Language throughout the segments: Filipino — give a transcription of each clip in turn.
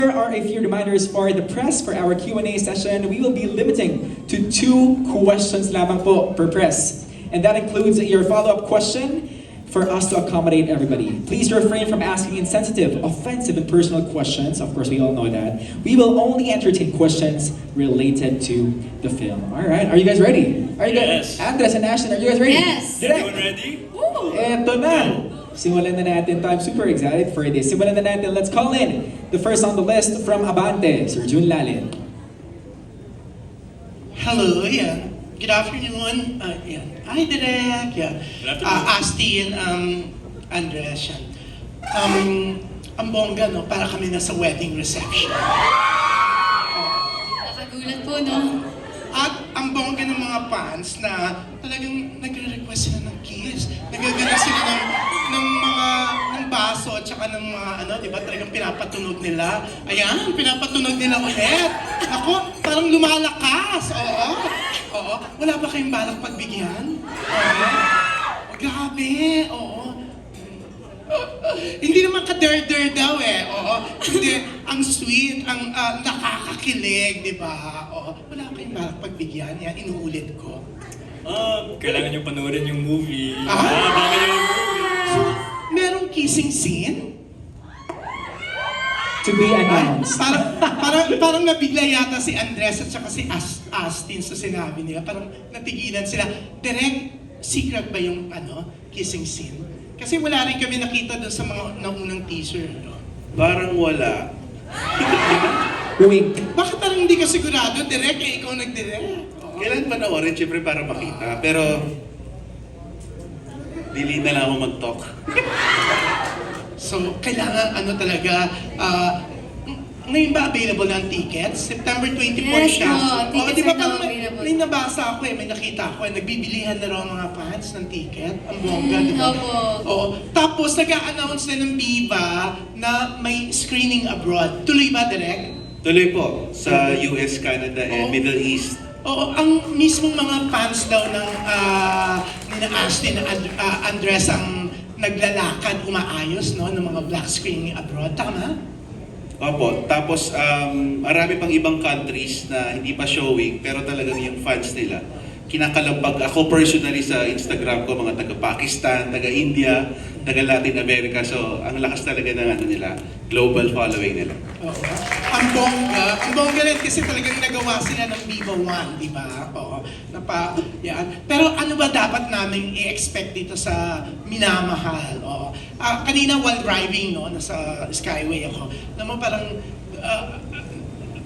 Here are a few reminders for the press for our Q&A session. We will be limiting to 2 questions lamang po per press. And that includes your follow-up question for us to accommodate everybody. Please refrain from asking insensitive, offensive, and personal questions. Of course, we all know that. We will only entertain questions related to the film. All right, are you guys ready? Are you guys? Yes. Andres and Ashton, are you guys ready? Yes. Everyone ready? Woo! Eto na! Simulan na natin. I'm super excited for this. Simulan na natin. Let's call in the first on the list from Abante, Sir Jun Lalin. Hello, yeah. Good afternoon. Yeah. Hi, Direk. Yeah. Good afternoon. Asti and Andres. Yan. Ang bongga, no? Para kami nasa wedding reception. Nakagulat po, no? At ang bongga ng mga fans na talagang nagre-request sila ng kiss. Nagagana sila ng mga ng baso at saka ng mga ano, di ba? Talagang pinapatunog nila. Ayan, pinapatunog nila ulit. Ako, parang lumalakas. Oo. Oo. Wala ba kayong balak pagbigyan? Oo. Grabe. Oo. Hindi naman ka-der-der daw eh. Oo. Hindi. Ang sweet, ang nakakakilig, di ba? Oo. Wala kayong balak pagbigyan. Yan, inuulit ko. Kailangan nyo panoorin yung movie. Ah! Baka yung movie. So, merong kissing scene? To be announced. Parang nabigla yata si Andres at saka si Astin sa sinabi nila. Parang natigilan sila. Direct, secret ba yung kissing scene? Kasi wala rin kami nakita doon sa mga naunang teaser. No? Parang wala. Wink. Bakit parang hindi ka sigurado? Direct, eh, ikaw nag-direct. Oo. Kailan panoorin? Siyempre para makita. Pero, dili na lang ako mag-talk. So, kailangan talaga, ngayon ba available ng tickets? September 24 Yes, siya. po. Tickets Di ba are now parang available. may nabasa ako may nakita ako nagbibilihan na raw mga fans ng ticket. Ang bongga, di ba? Opo. Oo. Tapos, nag-a-announce na ng Viva na may screening abroad. Tuloy ba, Direk? Tuloy po sa US, Canada, and Oo. Middle East. Oo, ang mismong mga fans daw ng nina Ashley na Andres ang naglalakad, umaayos, no, ng mga black screening abroad. Tama? Opo. Tapos, marami pang ibang countries na hindi pa showing, pero talagang yung fans nila, kinakalampag ako personally sa Instagram ko, mga taga-Pakistan, taga-India, taga-Latin America. So, ang lakas talaga ng nila, global following nila. Oo. Ang bongga rin kasi talagang nagawa sila ng Viva One, di ba? Oo. Yan. Pero ano ba dapat namin i-expect dito sa Minamahal? Oo. Kanina while driving, no, nasa Skyway ako, naman parang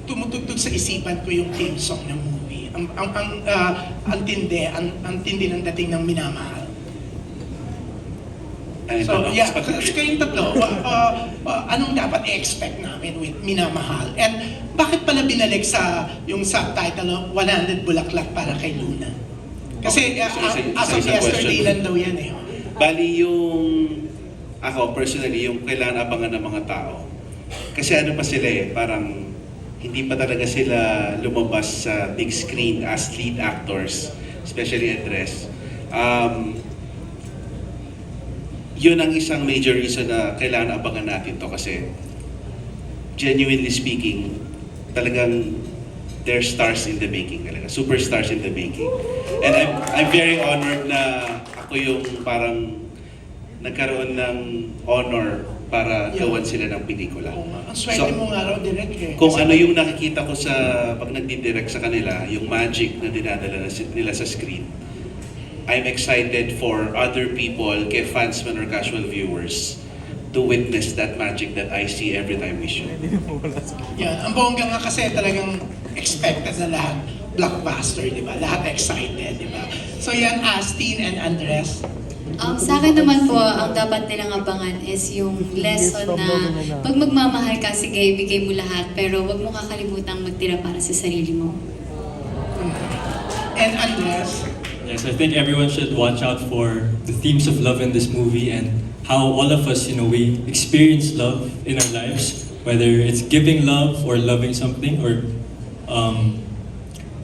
tumutugtog sa isipan ko yung theme song ng movie. Ang tindi ng dating ng Minamahal. So, yeah, kasi kayong tatlo, anong dapat i-expect namin with Minamahal? And bakit pala binalik sa yung subtitle, 100 Bulaklak para kay Luna? Kasi as of yesterday lang daw yan eh. Bali yung, ako personally, yung kailangan abangan ng mga tao. Kasi ano pa sila eh, parang hindi pa talaga sila lumabas sa big screen as lead actors, especially Andres. Yun ang isang major reason na kailangan abangan natin to kasi genuinely speaking, talagang they're stars in the making talaga, superstars in the making. And I'm very honored na ako yung parang nagkaroon ng honor para gawan sila ng pelikula. Ang swerte mo nga raw, Direk eh. Kung ano yung nakikita ko sa pag nagdi-direct sa kanila, yung magic na dinadala nila sa screen, I'm excited for other people, kay fans man or casual viewers, to witness that magic that I see every time we shoot. Yan, ang bongga nga kasi talagang expected na lahat. Blockbuster, di ba? Lahat excited, di ba? So yan, Astin and Andres. Sa akin naman po, ang dapat nilang abangan is yung lesson na pag magmamahal ka, sige, ibigay mo lahat, pero wag mo kakalimutang magtira para sa sarili mo. And Andres. Yes, I think everyone should watch out for the themes of love in this movie and how all of us, we experience love in our lives, whether it's giving love or loving something, or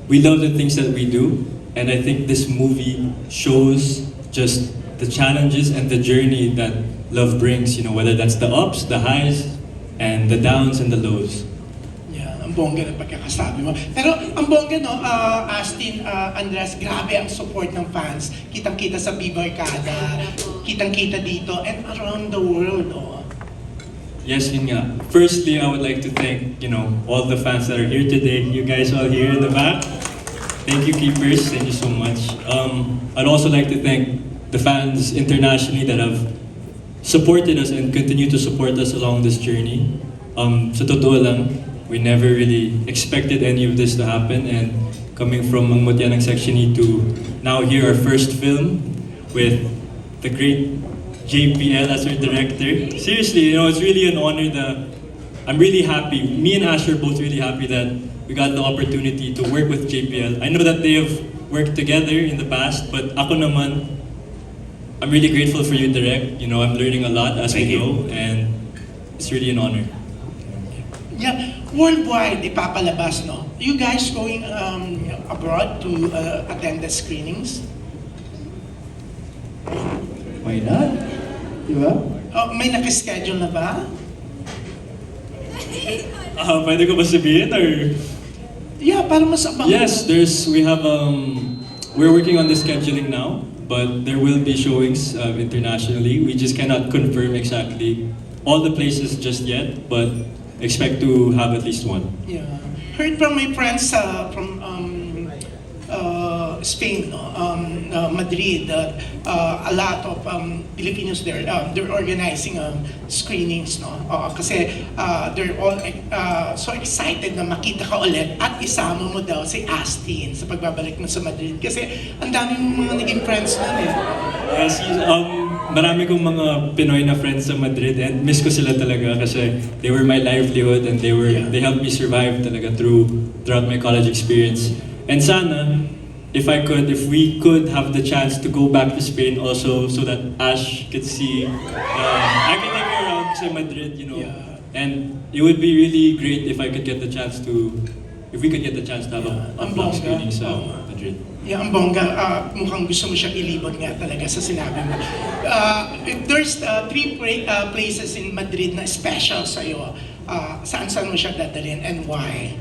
we love the things that we do. And I think this movie shows just the challenges and the journey that love brings, whether that's the ups, the highs, and the downs and the lows. Yeah, ang bongga ng pagkakasabi mo. Pero ang bongga, no, Astin, Andres, grabe ang support ng fans. Kitang-kita sa Bibarkada, kitang-kita dito, and around the world, no? Yes, yun nga. Firstly, I would like to thank, all the fans that are here today. You guys all here in the back. Thank you, keepers. Thank you so much. I'd also like to thank the fans internationally that have supported us and continue to support us along this journey. Sa totoo lang, we never really expected any of this to happen, and coming from Ang Mutya ng Section E to now hear our first film with the great JPL as our director. Seriously, it's really an honor that I'm really happy. Me and Ash are both really happy that we got the opportunity to work with JPL. I know that they have worked together in the past, but ako naman, I'm really grateful for you, Direk. I'm learning a lot as we Thank you. go, and it's really an honor. Yeah, worldwide, ipapalabas, no? You guys going abroad to attend the screenings? Why not? Diba? Oh, may nakaschedule na ba? Pwede ko ba sabihin, or? Yeah, para mas abang. Yes, we're working on the scheduling now, but there will be showings internationally. We just cannot confirm exactly all the places just yet, but expect to have at least one. Yeah. Heard from my friends from Spain, no? Madrid, that a lot of Filipinos there, they're organizing screenings, no? Kasi they're all so excited na makita ka ulit at isama mo daw si Astin sa pagbabalik mo sa Madrid. Kasi ang dami mong mga naging friends nun eh. Yes, marami kong mga Pinoy na friends sa Madrid, and miss ko sila talaga kasi they were my livelihood, and they helped me survive talaga throughout my college experience. And sana, if we could have the chance to go back to Spain also, so that Ash could see, I can take her around sa Madrid, Yeah. and it would be really great if we could get the chance to have a Ang vlog bongga. screening sa Oo. Madrid. Yeah, ang bongga, mukhang gusto mo siyang ilibot nga talaga sa sinabi mo. If there's three places in Madrid na special sa'yo, saan mo siya dadalhin and why?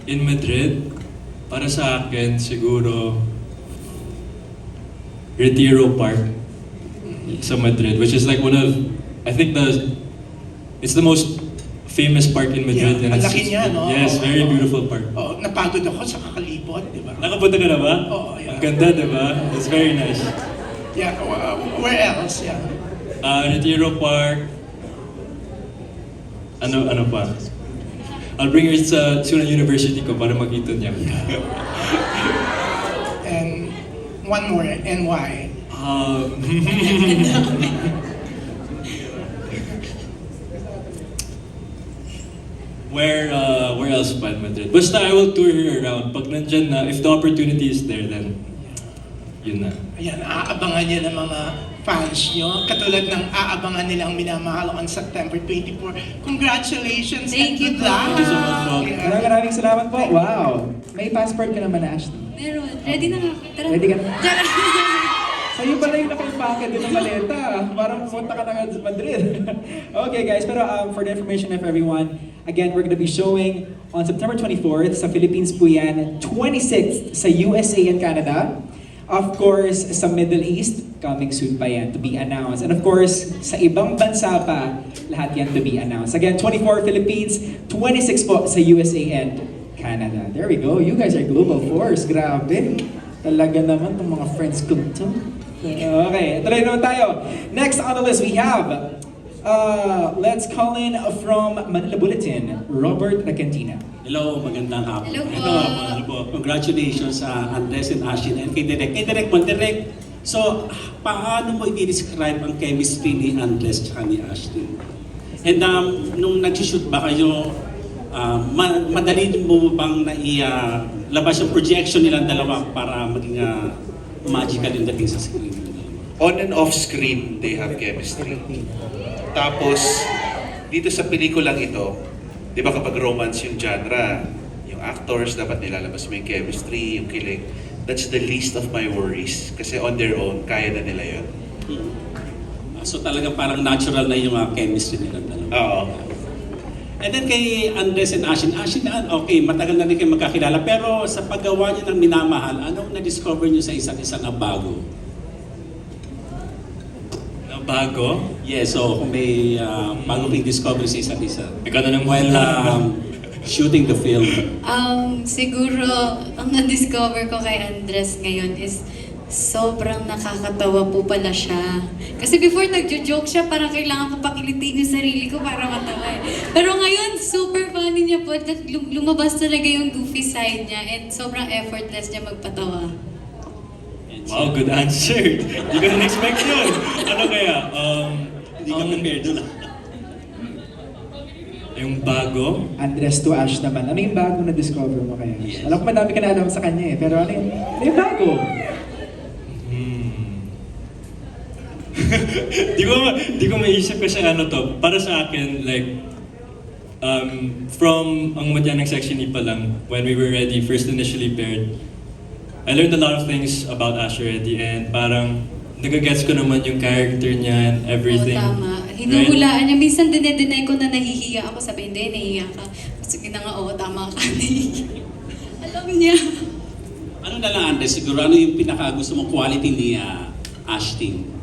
In Madrid, para sa akin, siguro Retiro Park sa Madrid, which is like it's the most famous park in Madrid. Yeah, ang laki niya, no? Yes, very beautiful park. Oh, napagod ako sa kakalibot, di ba? Nakapunta ka na ba? Oo, yeah. Ang ganda, di ba? It's very nice. Yeah, where else? Yeah. Retiro Park. Ano pa? I'll bring her sa Sunan University ko para makita niya. And one more, and why? Where else pa in Madrid? Basta I will tour her around. Pag nandyan na, if the opportunity is there, then yun na. Ayan, aabangan niya ng mga fans nyo. Katulad ng aabangan nilang minamahal on September 24. Congratulations Thank and you good po. luck! Thank you so much, Rob. Yeah. Maraming salamat po. Wow! May passport ka naman na, Ashley. Meron. Ready na nga. Tara. Ready ka na? Tara. Sa'yo pala yung naka-packet din ng maleta. Parang pumunta ka na sa Madrid. Okay guys, pero for the information of everyone, again, we're gonna be showing on September 24th sa Philippines po yan, 26th sa USA and Canada. Of course, sa Middle East, coming soon pa yan to be announced. And of course, sa ibang bansa pa, lahat yan to be announced. Again, 24 Philippines, 26 po sa USA and Canada. There we go. You guys are global force. Grabe. Talaga naman itong mga friends ko to. Okay, tuloy naman tayo. Next on the list, we have, let's call in from Manila Bulletin, Robert Recantina. Hello, magandang hapon. Hello po. Hello po. Congratulations sa Andres and Ashin and kay Direk. Kay Direk, Direk. So, paano mo i-describe ang chemistry ni Andres at ni Ashin? And nung nag-shoot ba kayo, madali mo bang labas yung projection nilang dalawa para maging magical yung dating sa screen? On and off screen, they have chemistry. Tapos, dito sa pelikulang ito, di ba kapag romance yung genre, yung actors dapat nilalabas mo yung chemistry, yung kilig. That's the least of my worries. Kasi on their own, kaya na nila yun. So talagang parang natural na yung chemistry nilang dalawa. Oo. And then kay Andres and Ashin, okay, matagal na rin kayo magkakilala, pero sa paggawa niyo ng Minamahal, anong na-discover niyo sa isa't isa na bago? Na bago? Yes, so kung may bago kayong discover sa isa't isa. Ikaw na lang While shooting the film. Siguro, ang na-discover ko kay Andres ngayon is sobrang nakakatawa po pala siya. Kasi before nagjo-joke siya, parang kailangan ko pakilitin yung sarili ko para matawa eh. Pero ngayon, super funny niya po. Lumabas talaga yung goofy side niya and sobrang effortless niya magpatawa. Wow, good answer. Hindi ko na-expect yun. Ano kaya? Hindi ka prepared doon. Yung bago? Andres to Ash naman. Ano yung bago na discover mo kaya? Yes. Alam ko madami ka na alam sa kanya eh. Pero ano yung bago? Di ko maisip kasi ano to. Para sa akin, like, from ang Madyanang Section E pa lang, when we were ready, first initially paired, I learned a lot of things about Ash already and parang nagagets ko naman yung character niya and everything. Oo, tama. Hinuhulaan niya. Minsan dinedeny ko na nahihiya ako. Sabi, hindi, nahihiya ka. Sige na nga, tama ka. Nahihiya. Alam niya. Ano na lang, Andres, siguro ano yung pinaka-gusto mong quality ni Ashton?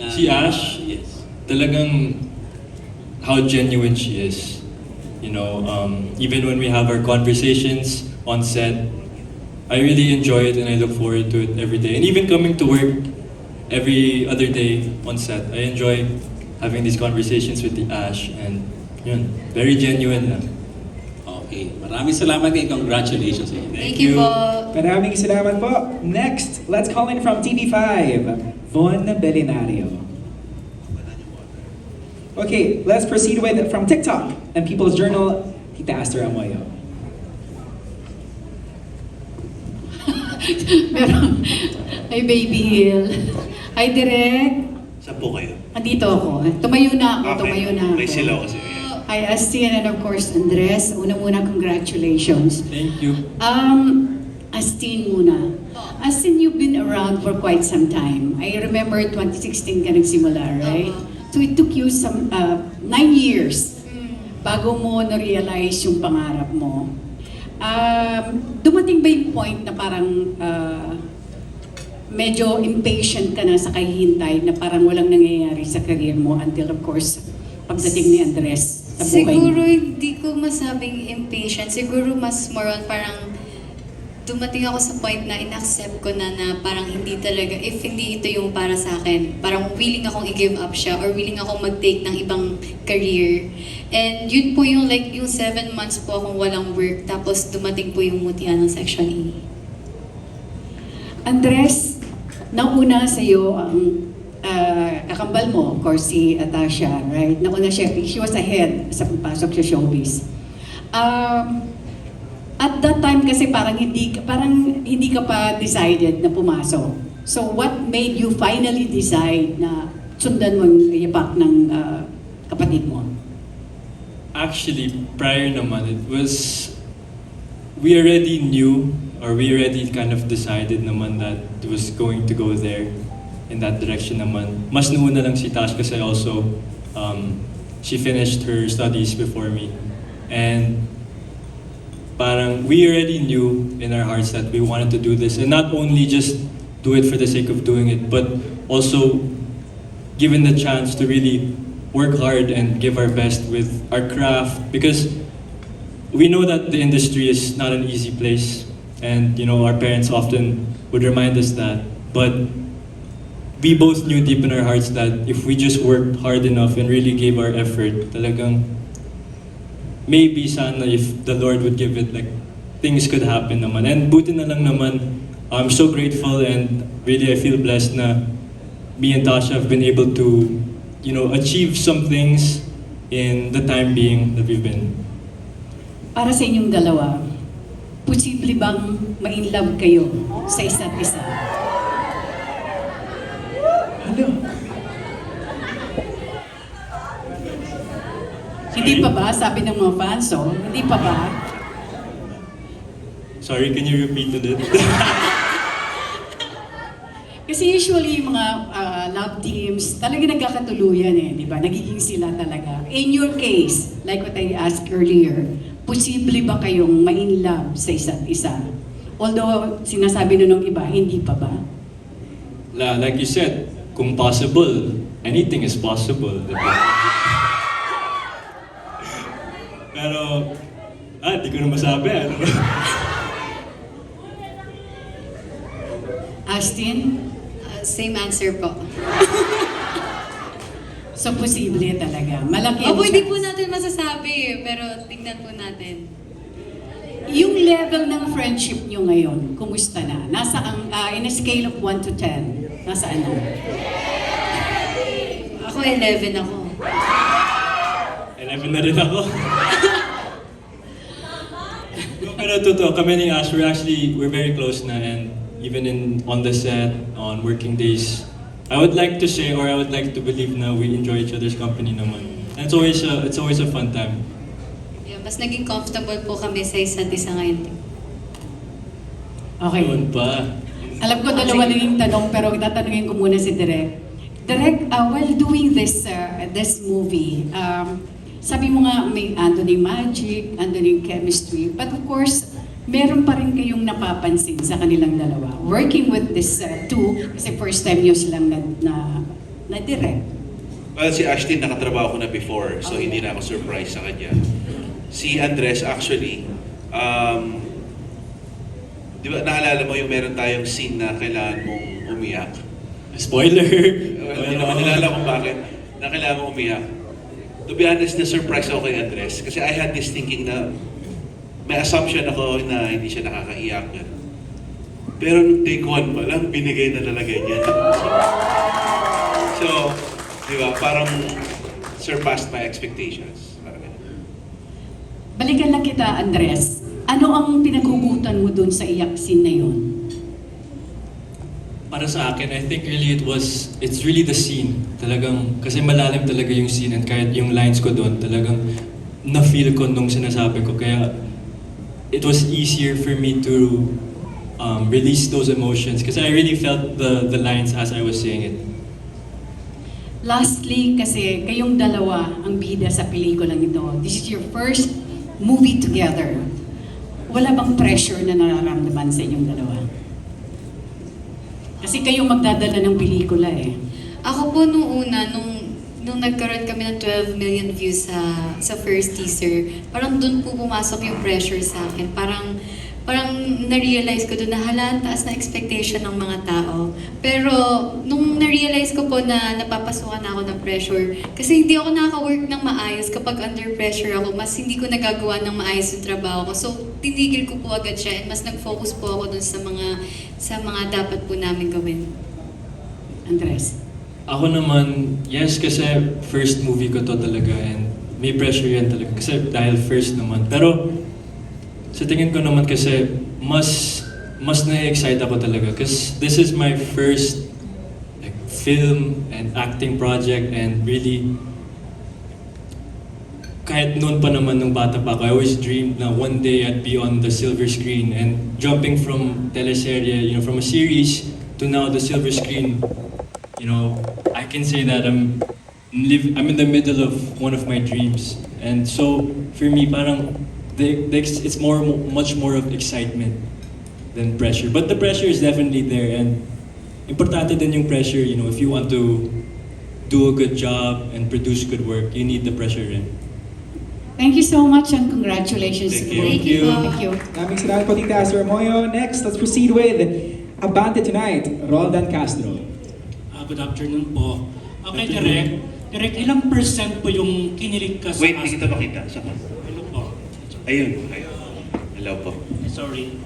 Si Ash? Yes. Talagang how genuine she is. You know, even when we have our conversations on set, I really enjoy it and I look forward to it every day. And even coming to work every other day on set, I enjoy having these conversations with the Ash and yun, very genuine lang. Okay. Maraming salamat and congratulations sa inyo. Thank you po. Maraming salamat po. Next, let's call in from TV5, Von Belinario. Okay, let's proceed with from TikTok and People's Journal, Tita Aster Amoyo. Meron, ay Baby Hill. Ay Direk, Saan po kayo? andito ako. Tumayo na ako, tumayo na ako. May silaw kasi. Hi Astin and of course Andres. Una-muna, congratulations. Thank you. Astin muna. Astin, you've been around for quite some time. I remember 2016 ka nagsimula, right? So it took you some 9 years bago mo na-realize yung pangarap mo. Dumating ba yung point na parang medyo impatient ka na sa kahihintay na parang walang nangyayari sa career mo until of course pagdating ni Andres sa buhay Siguro mo? hindi ko masabing impatient. Siguro mas more on parang dumating ako sa point na in-accept ko na parang hindi talaga, if hindi ito yung para sa akin, parang willing akong i-give up siya or willing akong mag-take ng ibang career. And yun po yung like, yung 7 months po akong walang work, tapos dumating po yung mutya ng Section E. Andres, nauna sa iyo ang kakambal mo, of course, si Atasha, right? Nauna siya, she was ahead sa pagpasok sa showbiz. At that time kasi parang hindi ka pa decided na pumasok. So what made you finally decide na sundan mo yung yapak ng kapatid mo? Actually, prior naman, it was, we already knew or we already kind of decided naman that it was going to go there in that direction naman. Mas nauna lang si Tash kasi also, she finished her studies before me. And parang we already knew in our hearts that we wanted to do this and not only just do it for the sake of doing it, but also given the chance to really work hard and give our best with our craft because we know that the industry is not an easy place and you know our parents often would remind us that, but we both knew deep in our hearts that if we just worked hard enough and really gave our effort, talagang maybe sana if the Lord would give it, like things could happen naman. And buti na lang naman, I'm so grateful and really I feel blessed na me and Tasha have been able to, you know, achieve some things in the time being that we've been. Para sa inyong dalawa, posible bang ma-inlove kayo sa isa't isa? Ano? Hindi pa ba? Sabi ng mga fans, hindi pa ba? Sorry, can you repeat it? Kasi usually yung mga love teams, talaga nagkakatuluyan eh, di ba? Nagiging sila talaga. In your case, like what I asked earlier, posible ba kayong ma-in love sa isa't isa? Although, sinasabi na nung iba, hindi pa ba? Like you said, kung possible, anything is possible. Diba? Pero, di ko na masabi. Ano? Astin? Same answer po. So, posible talaga. Malaki ang Opo, hindi chance. po natin masasabi, pero tingnan po natin. Yung level ng friendship nyo ngayon, kumusta na? Nasa ang, in a scale of 1 to 10, nasaan na? Ako 11 ako. 11 na rin ako. Pero totoo, kami ni Ash, we're very close na, and even on the set, on working days, I would like to say, or I would like to believe na we enjoy each other's company naman. And it's always a fun time. Yeah, mas naging comfortable po kami sa isa't isa ngayon. Okay. Noon pa. Alam ko dalawa lang yung tanong, pero tatanungin ko muna si Direk. Direk, while doing this movie, sabi mo nga may andun yung magic, andun yung chemistry, but of course, meron pa rin kayong napapansin sa kanilang dalawa. Working with this two, kasi first time nyo silang na-direct. Well, si Ashton nakatrabaho ko na before, so hindi na ako surprised sa kanya. Si Andres actually, di ba naalala mo yung meron tayong scene na kailangan mong umiyak? Spoiler! Hindi naman nalala kung bakit na kailangan mong umiyak. To be honest, na-surprise ako kay Andres kasi I had this thinking na may assumption ako na hindi siya nakakaiyak. Pero nung take one pa lang, binigay na talaga niya. So, di ba, parang surpassed my expectations. Parang ganun. Balikan lang kita, Andres. Ano ang pinaghugutan mo dun sa iyak scene na yun? Para sa akin, I think really it's really the scene. Talagang, kasi malalim talaga yung scene, and kahit yung lines ko doon, talagang na-feel ko nung sinasabi ko. Kaya it was easier for me to release those emotions kasi I really felt the lines as I was saying it. Lastly, kasi kayong dalawa ang bida sa pelikulang ito. This is your first movie together. Wala bang pressure na nararamdaman sa inyong dalawa? Kasi kayong magdadala ng pelikula eh. Ako po nung nagkaroon kami ng 12 million views sa first teaser, parang dun po pumasok yung pressure sa akin. Parang na-realize ko dun na ang taas na expectation ng mga tao. Pero nung na-realize ko po na napapasukan ako ng pressure, kasi hindi ako nakaka-work ng maayos kapag under pressure ako, mas hindi ko nagagawa ng maayos yung trabaho ko. So tinigil ko po agad siya and mas nag-focus po ako dun sa mga dapat po namin gawin. Andres? Ako naman, yes, kasi first movie ko to talaga, and may pressure yan talaga kasi dahil first naman. Pero sa tingin ko naman kasi mas na-excite ako talaga because this is my first like film and acting project, and really kahit noon pa naman nung bata pa ako, I always dreamed na one day I'd be on the silver screen, and jumping from teleserye, from a series to now the silver screen, I can say that I'm in the middle of one of my dreams. And so for me, parang it's much more of excitement than pressure. But the pressure is definitely there, and importante din yung pressure, if you want to do a good job and produce good work, you need the pressure in. Thank you so much and congratulations. Thank you. Thank you. Thank you. Maraming salamat po, Tita Astor Moyo. Next, let's proceed with Abante Tonight, Roldan Castro. Good afternoon po. Okay, Direk, ilang percent po yung kinilig ka sa Wait, hindi kita makita. Saan? Hello po. Ayun. Hello po. Sorry.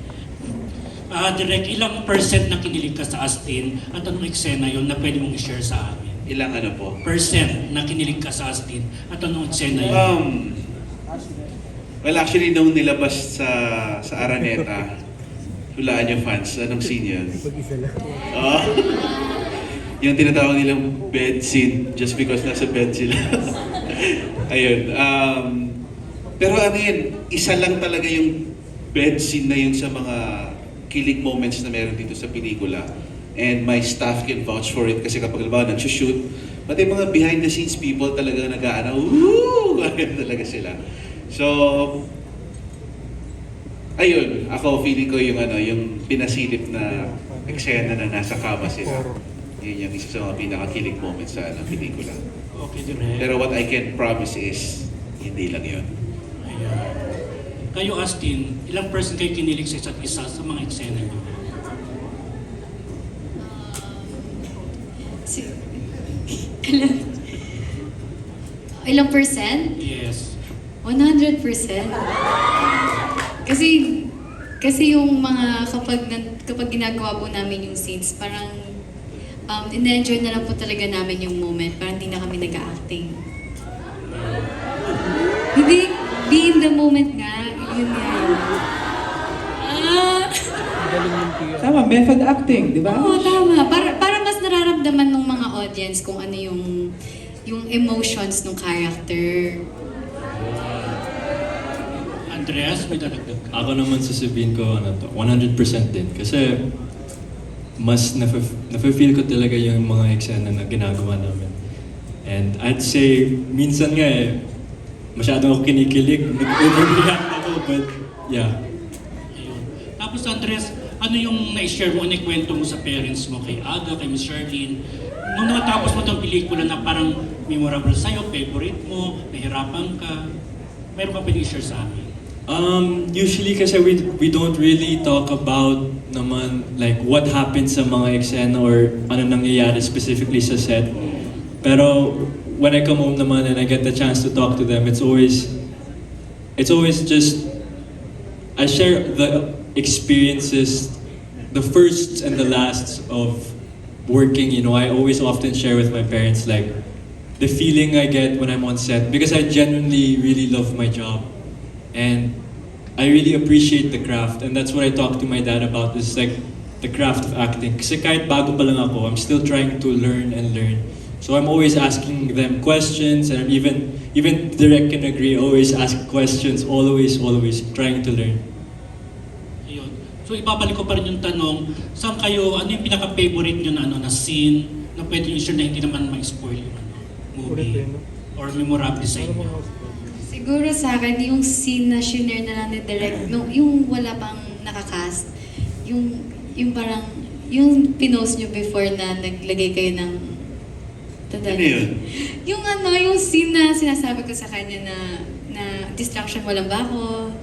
Direk, ilang percent na kinilig ka sa Astin at anong eksena yun na pwede mong i-share sa amin? Ilang ano po? Percent na kinilig ka sa Astin at anong eksena yun? Well, actually, nung nilabas sa Araneta, hulaan yung fans, anong scene yun? Yung tinatawag nilang bed scene just because nasa bed sila. Ayun. Pero ano yun, isa lang talaga yung bed scene na yun sa mga kilig moments na meron dito sa pelikula. and my staff can vouch for it kasi kapag halimbawa nag-shoot, pati mga behind the scenes people talaga nag-aana, woo! Talaga sila. So, ayun, ako feeling ko yung yung pinasilip na eksena na nasa kama sila. Yun yung isa sa mga pinakakilig moments sa pelikula. Okay, direct. Pero what I can promise is, hindi lang yun. Ayan. Kayo, Astin, ilang person kayo kinilig sa isa't isa sa mga eksena niyo? Si- Ilang percent? Yes. 100%. Kasi yung mga kapag ginagawa po namin yung scenes, parang in-enjoy na lang po talaga namin yung moment. Parang hindi na kami nag-acting. Hindi, be in the moment nga. Yun nga. Tama, method acting, di ba? Oo, tama. Para mas nararamdaman ng mga audience kung ano yung emotions ng character. Andreas, may dadagdag ka? Ako naman sasabihin ko, 100% din. Kasi mas nafe-feel ko talaga yung mga eksena na ginagawa namin. And I'd say, minsan nga masyado ako kinikilig, nag-overreact ako, but yeah. Ayun. Tapos Andres, ano yung na-share mo, kwento mo sa parents mo, kay Aga, kay Miss Charlene? Nung natapos mo itong pelikula na parang memorable sa'yo, favorite mo, nahirapan ka, meron ka pwede i-share sa amin? Usually kasi we don't really talk about naman like what happens sa mga eksena or ano nangyayari specifically sa set. Pero when I come home naman and I get the chance to talk to them, it's always just I share the experiences, the firsts and the lasts of working. You know, I always often share with my parents like the feeling I get when I'm on set because I genuinely really love my job. And I really appreciate the craft, and that's what I talk to my dad about, is like the craft of acting. Kasi kahit bago pa lang ako, I'm still trying to learn and learn. So I'm always asking them questions, and even Direk can agree, always ask questions, always trying to learn. Ayun. So ibabalik ko pa rin yung tanong, saan kayo, ano yung pinaka-favorite nyo na scene na pwede nyo i-share na hindi naman ma-spoil yung movie or memorable sa inyo? Siguro sa akin, yung scene na shinare na lang ni Direk, yung wala pang nakakast, yung parang, yung pinost nyo before na naglagay kayo ng... Ano yun? Yung scene na sinasabi ko sa kanya na distraction mo lang ba ako?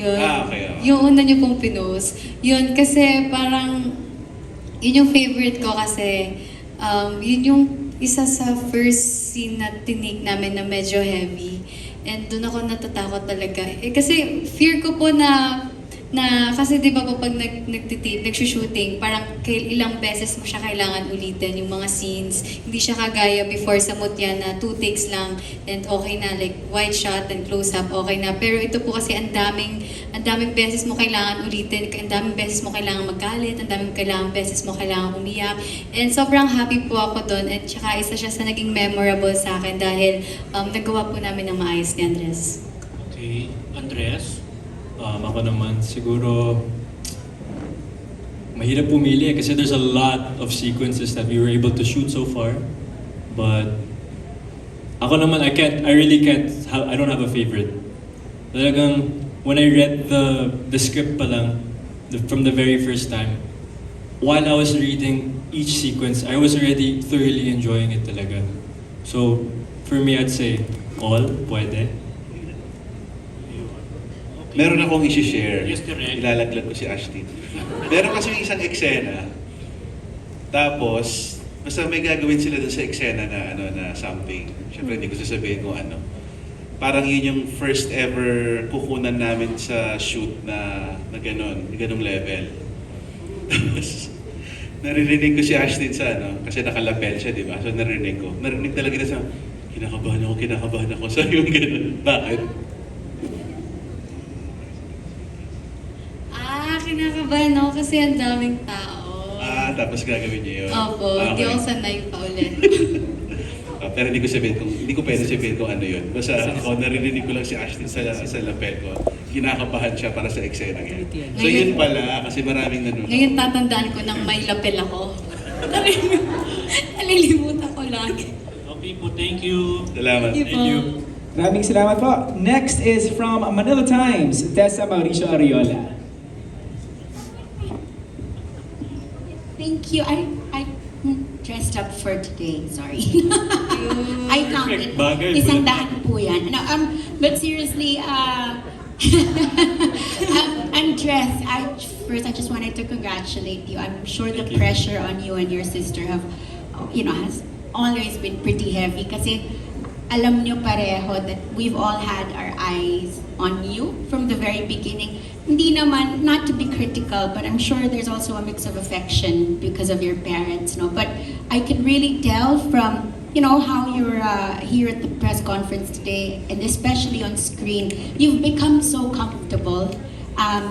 Yun. Okay. Yung una nyo pong pinost. Yun, kasi parang, yun yung favorite ko kasi, yun yung isa sa first scene na tinake namin na medyo heavy. And doon ako natatakot talaga. Kasi fear ko po na kasi di ba po pag nagsushooting, parang ilang beses mo siya kailangan ulitin yung mga scenes. Hindi siya kagaya before sa Mutya na 2 takes lang and okay na, like wide shot and close up, okay na. Pero ito po kasi ang daming beses mo kailangan ulitin, ang daming beses mo kailangan magalit, ang daming beses mo kailangan umiyak. And sobrang happy po ako doon, at saka isa siya sa naging memorable sa akin dahil nagawa po namin ng maayos ni Andres. Okay. Andres? Ako naman, siguro mahirap pumili kasi there's a lot of sequences that we were able to shoot so far. But ako naman, I don't have a favorite. Talagang when I read the script pa lang, from the very first time, while I was reading each sequence, I was already thoroughly enjoying it talaga. So for me, I'd say all, pwede. Meron akong isi-share. Yes, direct. Ilalaglag ko si Ashton. Meron kasi isang eksena. Tapos, basta may gagawin sila dun sa eksena na something. Siyempre, hindi ko sasabihin kung ano. Parang yun yung first ever kukunan namin sa shoot na ganong level. Tapos, naririnig ko si Ashton sa kasi nakalapel siya, di ba? So narinig talaga na sa, kinakabahan ako. So yung gano'n. Bakit? Kinakabahan ako kasi ang daming tao. Tapos gagawin niyo yun. Opo, hindi Okay. ako sanay pa ulit. Pero hindi ko pwede sabihin kung ano yun. Basta ako, naririnig ko lang si Ashton sa lapel ko. Kinakabahan siya para sa eksena niya. So yun pala, kasi maraming nanonood. Ngayon tatandaan ko nang may lapel ako. Nalilimutan ko lagi. Okay po, thank you. Salamat. Thank you. Maraming salamat po. Next is from Manila Times, Tessa Mauricio Ariola. Thank you. I dressed up for today. Sorry. I counted. Bagay po Isang yan. daan po yan. No, but seriously, I'm dressed. First, I just wanted to congratulate you. I'm sure the Thank you. pressure on you and your sister has always been pretty heavy. Kasi alam nyo pareho that we've all had our eyes on you from the very beginning. Hindi naman, not to be critical, but I'm sure there's also a mix of affection because of your parents, no? But I can really tell from, how you're here at the press conference today, and especially on screen, you've become so comfortable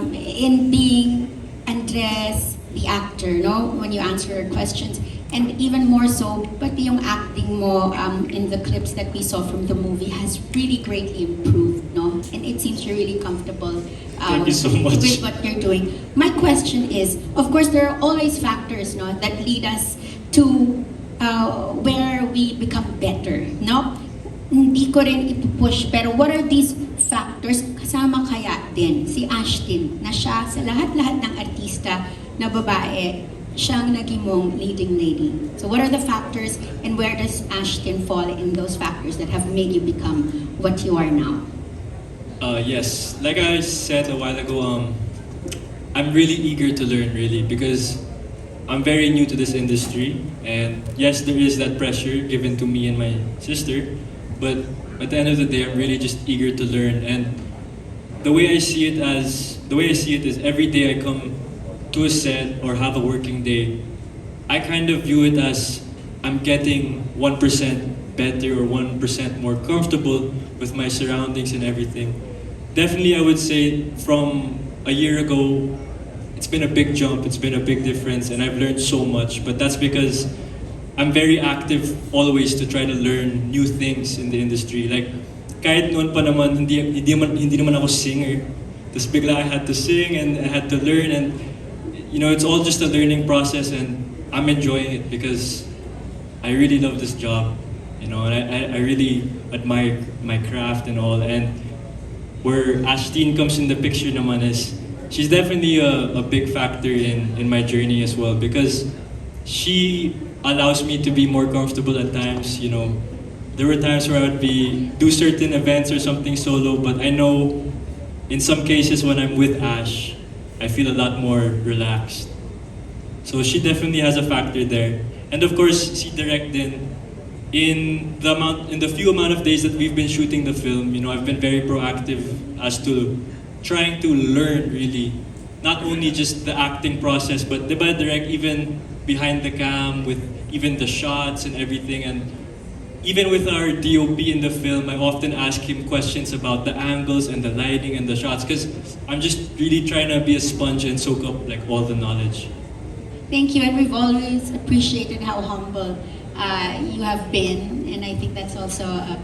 in being Andres, the actor, no? When you answer questions. And even more so, pati yung acting mo in the clips that we saw from the movie has really greatly improved, no? And it seems you're really comfortable Thank you so much. with what you're doing. My question is, of course, there are always factors, no, that lead us to where we become better, no? Hindi ko rin ipupush, pero what are these factors? Kasama kaya din si Ashton, na siya sa lahat-lahat ng artista na babae, siyang naging mong leading lady. So what are the factors and where does Ashton fall in those factors that have made you become what you are now? Yes, like I said a while ago, I'm really eager to learn, really, because I'm very new to this industry, and yes, there is that pressure given to me and my sister, but at the end of the day, I'm really just eager to learn. And the way I see it is every day I come to a set or have a working day, I kind of view it as I'm getting 1% better or 1% more comfortable with my surroundings and everything. Definitely, I would say from a year ago, it's been a big jump, it's been a big difference, and I've learned so much. But that's because I'm very active always to try to learn new things in the industry. Like, kahit noon pa naman, hindi naman ako singer. Tapos bigla I had to sing and I had to learn, and it's all just a learning process, and I'm enjoying it because I really love this job, and I really admire my craft and all. And where Ashton comes in the picture naman is, she's definitely a big factor in my journey as well, because she allows me to be more comfortable at times. There were times where I would do certain events or something solo, but I know in some cases when I'm with Ash, I feel a lot more relaxed. So she definitely has a factor there. And of course, si Direk din, in the few amount of days that we've been shooting the film, I've been very proactive as to trying to learn, really, not only just the acting process, but diba, Direk, even behind the cam, with even the shots and everything. And even with our DOP in the film, I often ask him questions about the angles and the lighting and the shots, because I'm just really trying to be a sponge and soak up like all the knowledge. Thank you, and we've always appreciated how humble you have been, and I think that's also a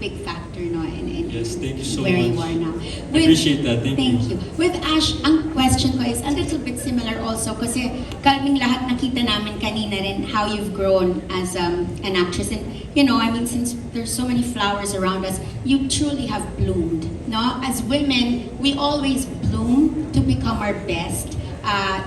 big factor, no, in Yes, thank you so where much. you are now. I appreciate that. Thank you. With Ash, ang question ko is a little bit similar also, kasi kaming lahat nakita namin kanina rin how you've grown as an actress, and since there's so many flowers around us, you truly have bloomed, no? As women, we always bloom to become our best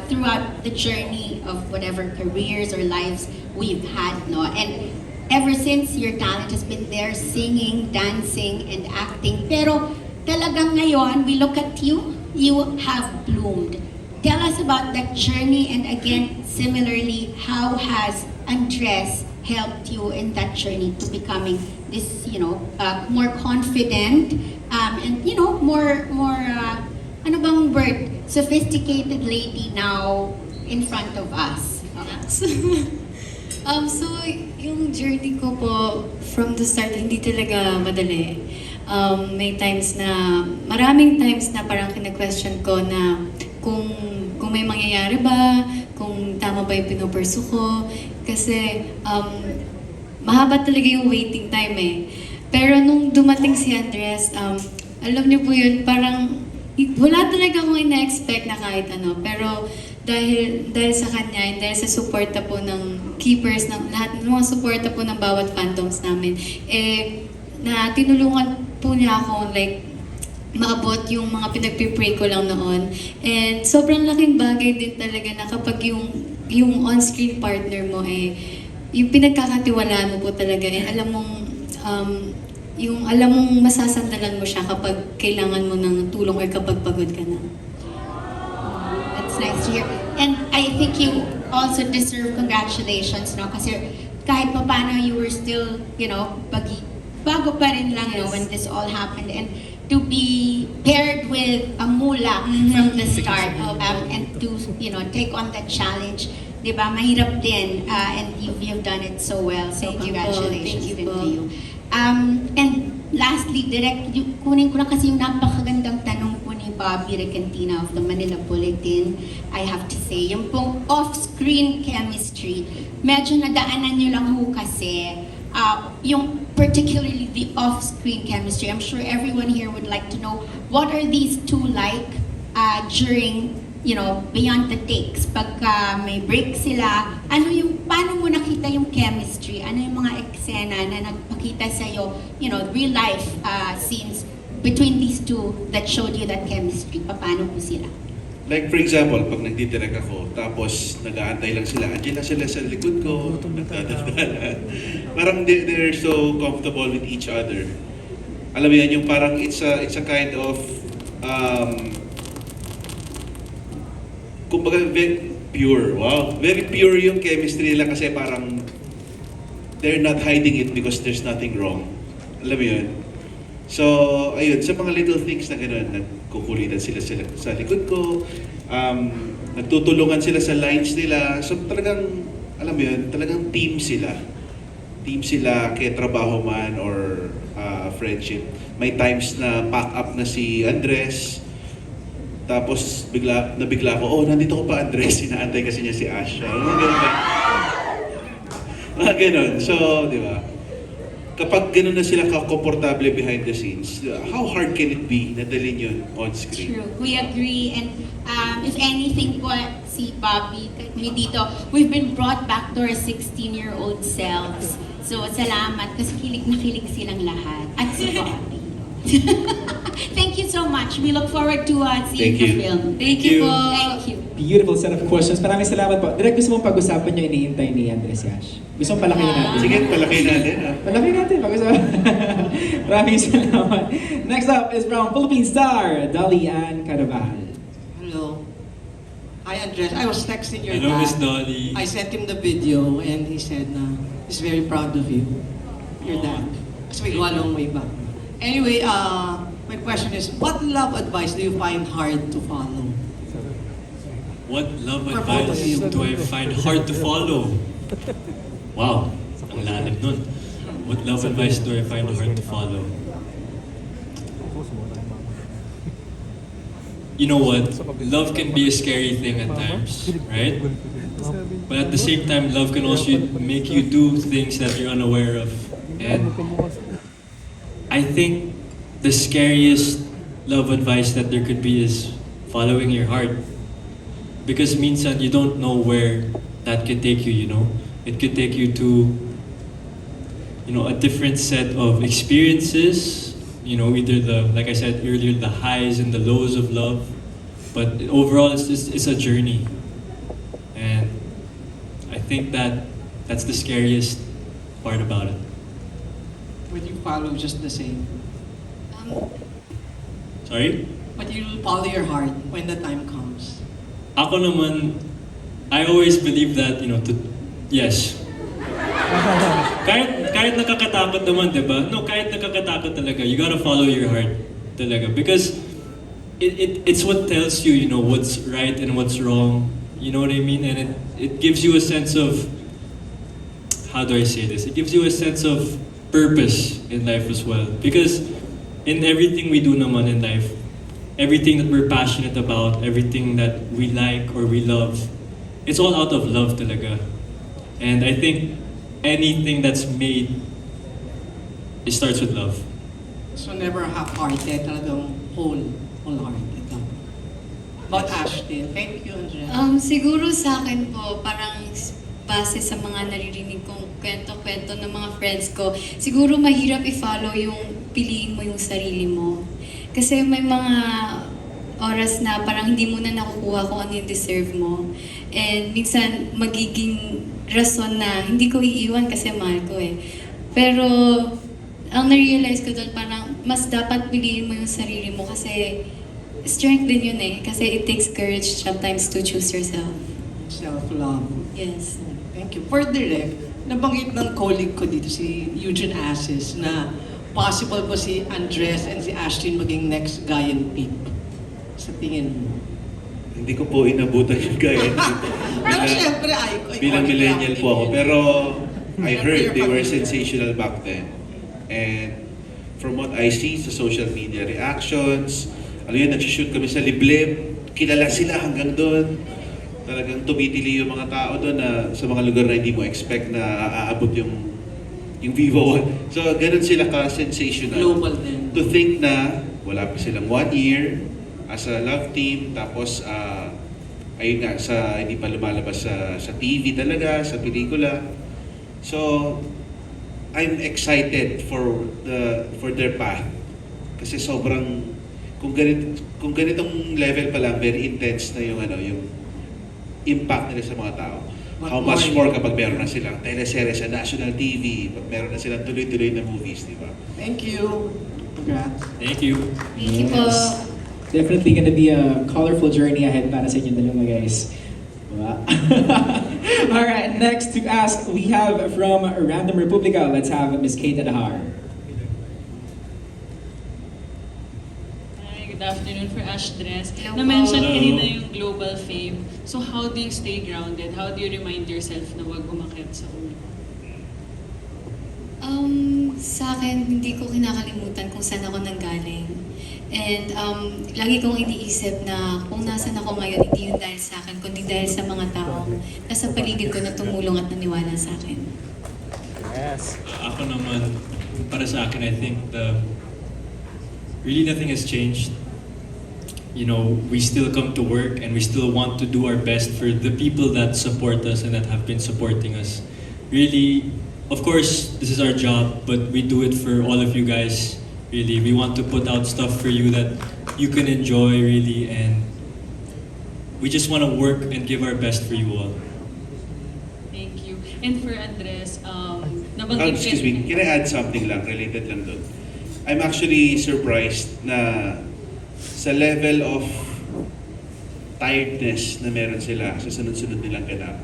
throughout the journey of whatever careers or lives we've had, no? And ever since, your talent has been there, singing, dancing, and acting. Pero talagang ngayon, we look at you, you have bloomed. Tell us about that journey, and again, similarly, how has Andres helped you in that journey to becoming this, more confident, and more ano bang word, sophisticated lady now in front of us. So, yung journey ko po, from the start, hindi talaga madali. Maraming times na parang kina-question ko na kung may mangyayari ba, kung tama ba yung pinupursu ko. Kasi mahaba talaga yung waiting time eh. Pero nung dumating si Andres, alam niyo po yun, parang wala talaga akong ina-expect na kahit ano. Pero dahil sa kanya, and dahil sa suporta po ng keepers, ng lahat ng mga suporta po ng bawat fandoms namin, na tinulungan po niya ako, like, maabot yung mga pinagpipray ko lang noon. And sobrang laking bagay din talaga na kapag yung on-screen partner mo yung pinagkakatiwalaan mo po talaga, alam mong masasandalan mo siya kapag kailangan mo ng tulong or kapag pagod ka na. That's nice to hear. And I think you also deserve congratulations, no? Kasi kahit pa paano, you were still, bago pa rin lang, when this all happened. And to be paired with a Mula from the start, and to, take on that challenge, di ba? Mahirap din, and you've done it so well. So Thank you po. congratulations Thank you din po. to you. And lastly, Direk, kunin ko lang kasi yung napakagandang tanong po ni Bobby Recantina of the Manila Bulletin. I have to say, yung pong off-screen chemistry, medyo nadaanan nyo lang ho kasi, yung particularly the off-screen chemistry. I'm sure everyone here would like to know, what are these two like during, beyond the takes? Pagka may break sila, paano mo nakita yung chemistry? Ano yung mga eksena na nagpakita sa'yo, real life scenes between these two that showed you that chemistry? Paano po sila? Like for example, pag nagdidirect ako, tapos nag-aantay lang sila, andyan lang sila sa likod ko, nagdadadalan. Parang they're so comfortable with each other. Alam mo yan, yung parang it's a kind of, kumbaga, very pure. Wow, very pure yung chemistry nila kasi parang they're not hiding it because there's nothing wrong. Alam mo yun? So, ayun, sa mga little things na gano'n, nagkukulitan sila sa likod ko, nagtutulungan sila sa lines nila. So talagang, alam mo yun, talagang team sila. Team sila, kaya trabaho man or friendship. May times na pack up na si Andres, tapos nabigla ako, nandito ko pa Andres, inaantay kasi niya si Ash. Mga ganun. So, di ba? Kapag gano'n na sila ka-komportable behind the scenes, how hard can it be na dalhin yun on screen? True. We agree. And if anything po, si Bobby, kami dito, we've been brought back to our 16-year-old selves. So, salamat kasi kilig na kilig silang lahat. At si Bobby. Thank you so much. We look forward to seeing Thank the you. film. Thank you po. Thank you. Beautiful set of questions. Maraming salamat po. Direk, gusto mong pag-usapan yung iniintay ni Andres Yash? Gusto mong palakihin natin? Sige, palaki natin. Palaki natin, pag-usapan. Maraming salamat. Next up is from Philippine star, Dolly Ann Caraval. Hello. Hi, Andres. I was texting your Hello, dad. Miss Dolly. I sent him the video and he said na he's very proud of you, your dad. Kasi we go a long way back. Anyway, my question is, what love advice do you find hard to follow? What love For both of advice you. do I find hard to follow? Wow, ang lalim nun. What love advice do I find hard to follow? You know what? Love can be a scary thing at times, right? But at the same time, love can also make you do things that you're unaware of. And I think the scariest love advice that there could be is following your heart. Because minsan you don't know where that could take you, It could take you to, a different set of experiences, either like I said earlier, the highs and the lows of love. But overall, it's a journey. And I think that's the scariest part about it. Would you follow just the same? Sorry? But you'll follow your heart when the time comes. Ako naman, I always believe that, yes. kahit nakakatakot naman, diba? No, kahit nakakatakot talaga, you gotta follow your heart talaga. Because it's what tells you, what's right and what's wrong. You know what I mean? And it gives you a sense of, how do I say this? It gives you a sense of purpose in life as well. Because in everything we do naman in life, everything that we're passionate about, everything that we like or we love, it's all out of love talaga. And I think anything that's made, it starts with love. So never half-hearted, talagang wholehearted lang. About Ashton. Thank you, Andrea. Siguro sa akin po, parang base sa mga naririnig kong kwento-kwento ng mga friends ko, siguro mahirap i-follow yung piliin mo yung sarili mo. Kasi may mga oras na parang hindi mo na nakukuha kung ano yung deserve mo. And minsan magiging rason na hindi ko iiwan kasi mahal ko eh. Pero ang na-realize ko doon, parang mas dapat piliin mo yung sarili mo kasi strength din yun eh. Kasi it takes courage sometimes to choose yourself. Self-love. Yes. Thank you. For direct, nabanggit ng colleague ko dito, si Eugene Assis, na possible po si Andres and si Ashton maging next Guyan Peak. Sa tingin mo? Hindi ko po inabutan yung gaya dito. Pero syempre, Bilang millennial po ako. Pero I heard they were sensational back then. And from what I see sa social media reactions, ano yun, nag-shoot kami sa liblib, kilala sila hanggang doon. Talagang tumitili yung mga tao doon na sa mga lugar na hindi mo expect na aabot yung Vivo. So ganun sila ka-sensational. Global din. To think na wala pa silang 1 year as a love team, tapos ayun nga, hindi pa lumalabas sa TV talaga, sa pelikula. So I'm excited for their path. Kasi sobrang kung ganitong level pa lang, very intense na yung impact nila sa mga tao. How much more kapag meron na silang teleserye sa national TV, pag meron na silang tuloy-tuloy na movies, di ba? Thank you. Congrats. Thank you. Thank you po. Definitely gonna be a colorful journey ahead para sa inyo dalawa, guys. Diba? Alright, next to ask, we have from Random Republica. Let's have Miss Kate Adahar. Hi, good afternoon for Ashdres. Hello Na-mention po. kanina yung global fame. So how do you stay grounded? How do you remind yourself na wag umakyat sa ulo? Sa akin, hindi ko kinakalimutan kung saan ako nanggaling. And lagi kong iniisip na kung nasan ako ngayon, hindi yun dahil sa akin, kundi dahil sa mga tao nasa paligid ko na tumulong at naniwala sa akin. Ako naman, para sa akin, I think really nothing has changed. You know, we still come to work and we still want to do our best for the people that support us and that have been supporting us. Really, of course, this is our job, but we do it for all of you guys. Really, we want to put out stuff for you that you can enjoy, really, and we just want to work and give our best for you all. Thank you. And for Andres, nabanggit Excuse me, can I add something lang, related lang doon? I'm actually surprised na sa level of tiredness na meron sila sa sunod-sunod nilang ganap.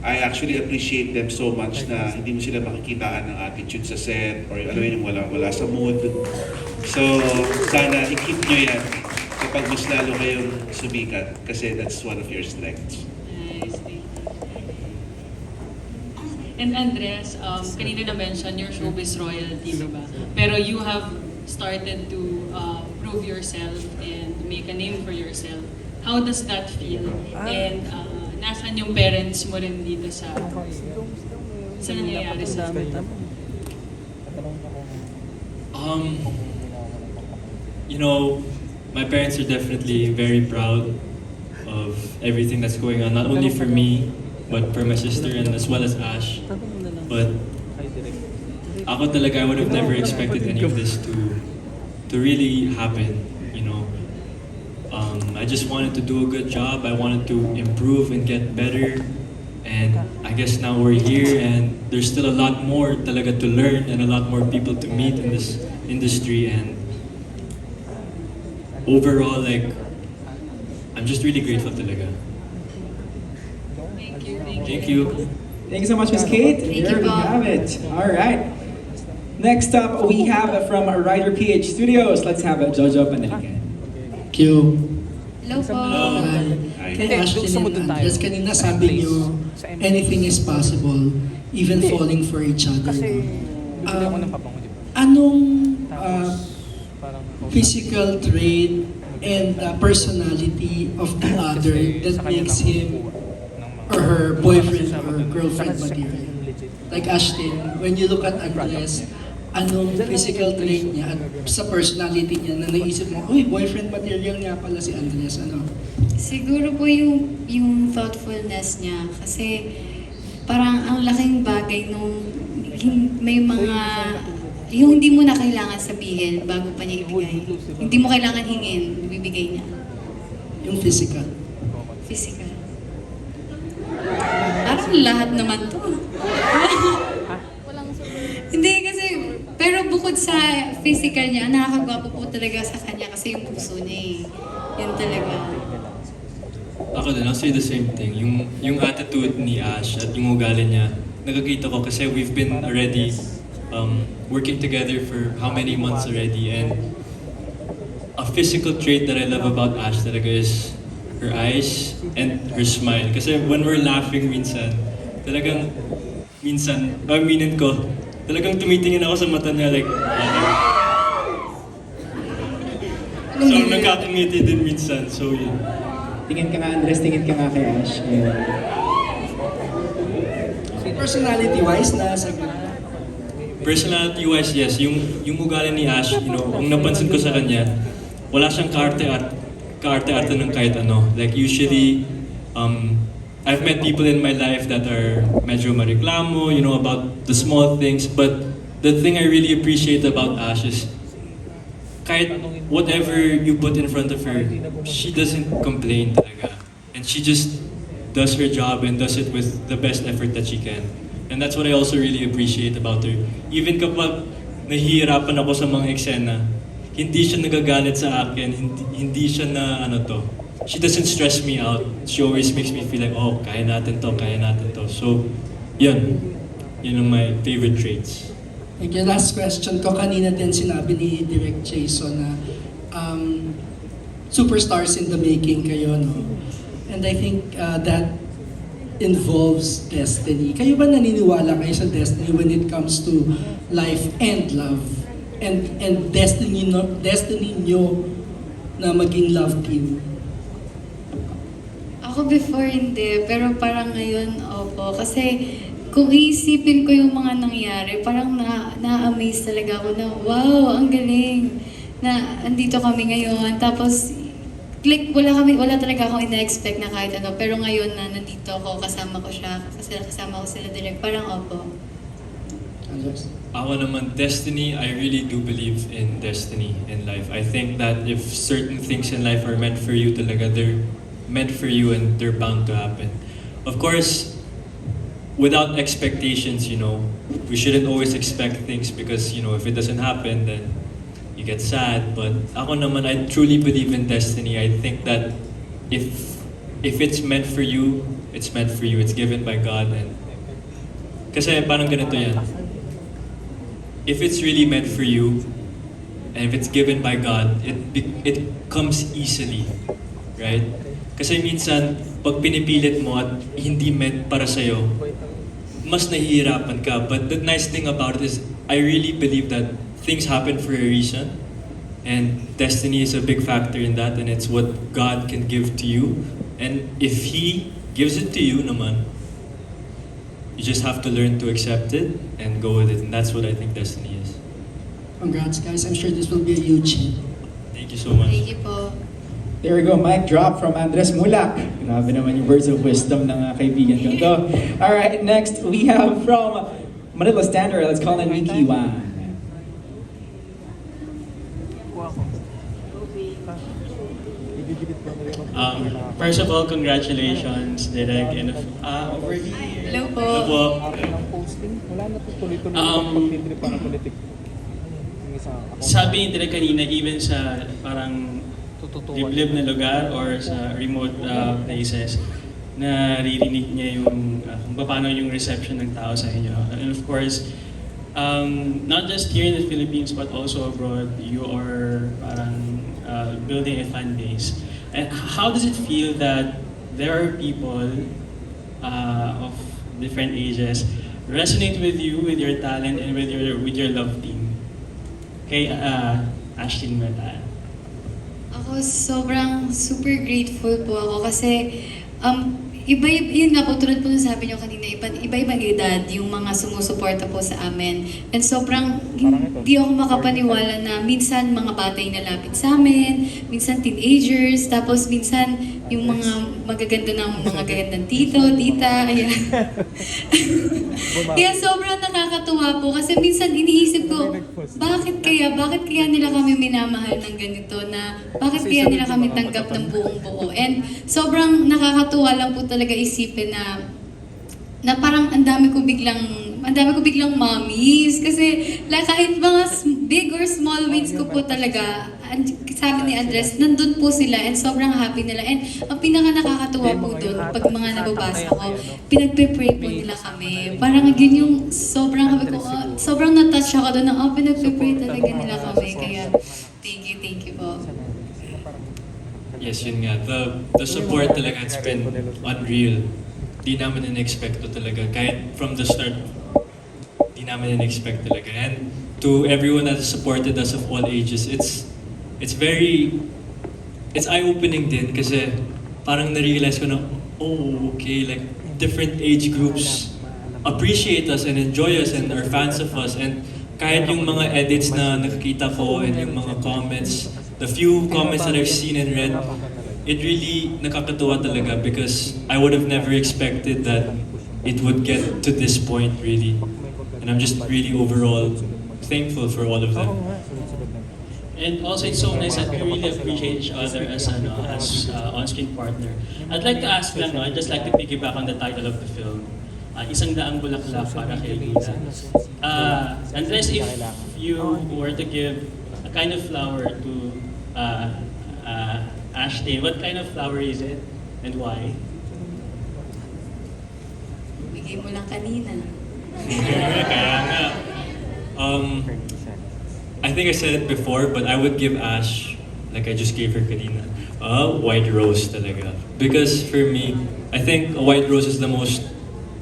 I actually appreciate them so much na hindi mo sila makikitaan ng attitude sa set or alam mo yun, wala sa mood. So, sana i-keep nyo yan kapag mas lalo kayong sumikat kasi that's one of your strengths. Nice, thank you. And Andres, kanina na-mention your showbiz royalty, diba? Pero you have started to prove yourself and make a name for yourself. How does that feel? And nasan yung parents mo rin dito sa nangyayari sa You know, my parents are definitely very proud of everything that's going on, not only for me, but for my sister and as well as Ash. But ako talaga, I would have never expected any of this to really happen, you know. I just wanted to do a good job. I wanted to improve and get better. And I guess now we're here and there's still a lot more talaga to learn and a lot more people to meet in this industry. And overall, like, I'm just really grateful talaga. Thank you. Thank you. Thank you so much, Miss Kate. Thank There you we po. have it. All right. Next up, we have from Rider PH Studios. Let's have Jojo Panaligan. Thank you. Hello po. Ay, Kay Ashton and Andres, kanina sabi niyo, anything is possible, even falling for each other. Anong physical trait and personality of the other that makes him or her boyfriend or girlfriend material? Like Ashton, when you look at Andres, anong physical trait niya at sa personality niya na naisip mo, uy, boyfriend material nga pala si Andres, ano? Siguro po yung thoughtfulness niya kasi parang ang laking bagay nung may mga yung hindi mo na kailangan sabihin bago pa niya ibigay. Hindi mo kailangan hingin, bibigay niya. Yung physical. Physical. Parang lahat naman to. Hindi kasi, pero bukod sa physical niya, nakakagwapo po talaga sa kanya kasi yung puso niya eh. Yun talaga. Ako din, I'll say the same thing. Yung attitude ni Ash at yung ugali niya, nakakita ko kasi we've been already working together for how many months already, and a physical trait that I love about Ash talaga is her eyes and her smile. Kasi when we're laughing minsan, aminin ko, talagang tumitingin ako sa mata niya like, so nagkakangiti din minsan, so yun. Tingin ka nga, Andres, tingin ka nga kay Ash. Ayan. Personality-wise, nasagot. Personality-wise, yes. Yung ugali ni Ash, kung napansin ko sa kanya, wala siyang kaarte-arte ng kahit ano. Like usually, I've met people in my life that are medyo mareklamo, about the small things. But the thing I really appreciate about Ash is, kahit whatever you put in front of her, she doesn't complain talaga. And she just does her job and does it with the best effort that she can. And that's what I also really appreciate about her. Even kapag nahihirapan ako sa mga eksena, hindi siya nagagalit sa akin, hindi siya na she doesn't stress me out. She always makes me feel like, oh, kaya natin to. So, yun ang my favorite traits. Thank you. Last question ko, kanina din sinabi ni Direk Jason na superstars in the making kayo, no? And I think that involves destiny. Kayo ba naniniwala kayo sa destiny when it comes to life and love? And destiny nyo na maging love team? Ako before hindi, pero parang ngayon, opo. Kasi kung iisipin ko yung mga nangyari, parang na-amaze talaga ako na, wow, ang galing na andito kami ngayon. Tapos, wala talaga akong ina-expect na kahit ano. Pero ngayon na nandito ako, kasama ko siya, kasama ko sila direct, parang opo. Ako naman, destiny, I really do believe in destiny in life. I think that if certain things in life are meant for you talaga, they're meant for you and they're bound to happen. Of course, without expectations, we shouldn't always expect things because, if it doesn't happen, then you get sad. But ako naman, I truly believe in destiny. I think that if it's meant for you, it's meant for you. It's given by God. And kasi parang ganito yan. If it's really meant for you, and if it's given by God, it comes easily, right? Kasi minsan, pag pinipilit mo at hindi meant para sa'yo, mas nahihirapan ka. But the nice thing about it is, I really believe that things happen for a reason. And destiny is a big factor in that, and it's what God can give to you. And if He gives it to you naman, you just have to learn to accept it and go with it. And that's what I think destiny is. Congrats, guys. I'm sure this will be a huge hit. Thank you so much. Thank you po. There we go, mic drop from Andres Mulak. Grabe naman yung words of wisdom ng kaibigan ko to. Alright, next we have from Manila Standard, let's call in Mickey Wan. First of all, congratulations, Direk. And over here. Hello po. Hello po. Sabi ni Direk kanina, even sa parang liblib na lugar or sa remote places, naririnig niya yung kung paano yung reception ng tao sa inyo. And of course, not just here in the Philippines but also abroad, you are parang building a fan base. And how does it feel that there are people of different ages resonate with you, with your talent, and with your love team? Okay, Ashton Mata. Ako sobrang super grateful po ako kasi yun nga po, tulad po na sabi niyo kanina, iba-ibang edad yung mga sumusuporta po sa amin. And sobrang hindi ako makapaniwala na minsan mga batay na lapit sa amin, minsan teenagers, tapos minsan yung mga magagandang tito, tita, ayan. Kaya sobrang nakakatuwa po kasi minsan iniisip ko, bakit kaya nila kami minamahal ng ganito, na bakit kaya nila kami tanggap ng buong buo. And sobrang nakakatuwa lang po talaga isipin na parang ang dami ko biglang mommies kasi kahit mga big or small wins ko po talaga, sabi ni Andres, nandun po sila and sobrang happy nila. And ang pinaka nakakatuwa po doon, pag mga nababasa ko, pinagpe-pray po nila kami. Parang yun yung sobrang sabi ko, sobrang na-touch ako doon na pinagpe-pray talaga nila kami. Kaya thank you po. Yes, yun nga. The support talaga, it's been unreal. Di namin in-expect to talaga. Kahit from the start, di namin in-expect talaga. And to everyone that has supported us of all ages, it's eye-opening din kasi parang na-realize ko na, oh, okay, like different age groups appreciate us and enjoy us and are fans of us. And kahit yung mga edits na nakikita ko and yung mga comments, the few comments that I've seen and read, it really nakakatuwa talaga because I would have never expected that it would get to this point really. And I'm just really overall thankful for all of them. And also, it's so nice that we really appreciate each other as on-screen partner. I'd like to ask lang, I'd just like to piggyback on the title of the film. Isang daang bulaklak para kay Lina. Andres, if you were to give a kind of flower to Ashton, what kind of flower is it and why? Bigay mo lang kanina. Kaya nga. I think I said it before, but I would give Ash, like I just gave her kanina, a white rose talaga. Because for me, I think a white rose is the most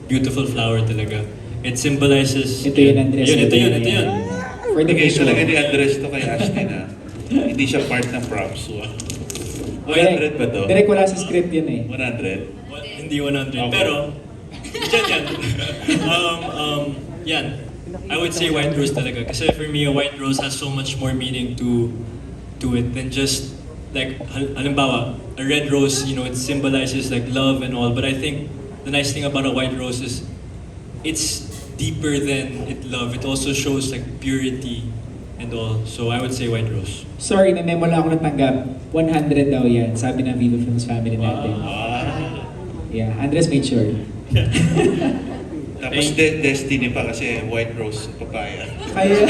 beautiful flower talaga. It symbolizes... Ito yun, Andres. Ito yun. For the Bigay visual. talaga ni Andres to kay Ashton na hindi siya part ng props. 100 ba to? Direk, wala sa script yun eh. 100? Hindi 100, Okay. pero... Yan. Yan. I would say white rose talaga. Kasi for me, a white rose has so much more meaning to it than just like, halimbawa, a red rose, you know, it symbolizes like love and all. But I think the nice thing about a white rose is it's deeper than it love. It also shows like purity and all. So I would say white rose. Sorry, na-memo lang ako natanggap. 100 daw yan, sabi ng Viva Films family natin. Yeah, Andres made sure. Tapos Destiny pa kasi white rose papaya. Kaya...